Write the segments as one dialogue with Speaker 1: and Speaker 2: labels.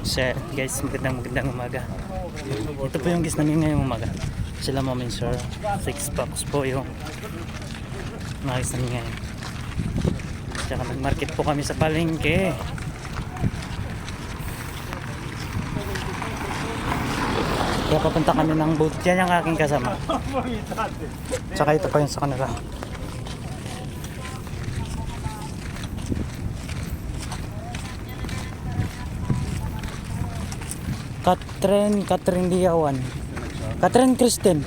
Speaker 1: So guys, magandang umaga. Ito po yung guys namin ngayong umaga. Sila Mom and Sir. 6 packs po yung nakis namin ngayon. Tsaka nag-market po kami sa palengke. Kaya papunta kami ng booth. Yan yung aking kasama. Tsaka ito pa yung sa kanila. Catherine Diawan. Catherine Christine.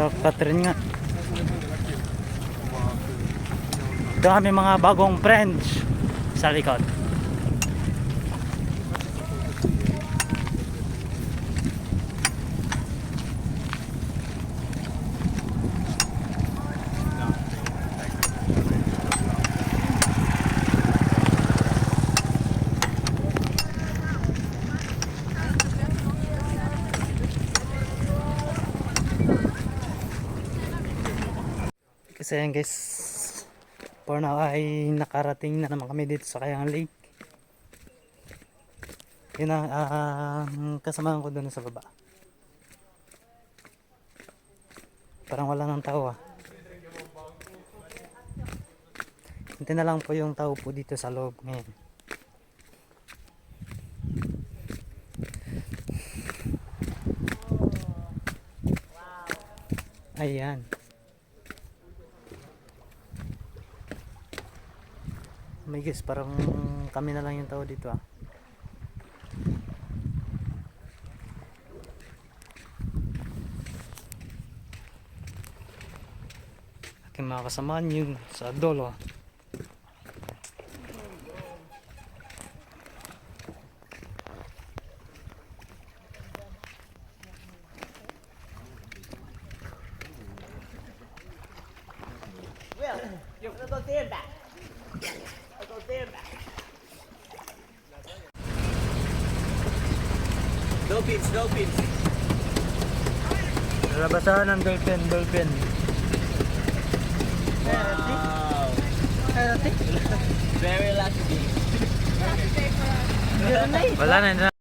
Speaker 1: Oh, Catherine nga. Ito kami mga bagong friends sa likod. Kasi yan guys, for now ay nakarating na naman kami dito sa Kayang Lake. Yun ang kasamahan ko doon sa baba. Parang wala nang tao ah. Hinti na lang po yung tao po dito sa loob ngayon. Ayan. May guys, parang kami na lang yung tao dito ah. Aking mga kasamaan yung sa dolo.
Speaker 2: Well, you're gonna go there back. I'll go there back. Dolphins, dolphins.
Speaker 1: Labasan ng dolphin.
Speaker 2: Wow. Very lucky.
Speaker 1: Wala na.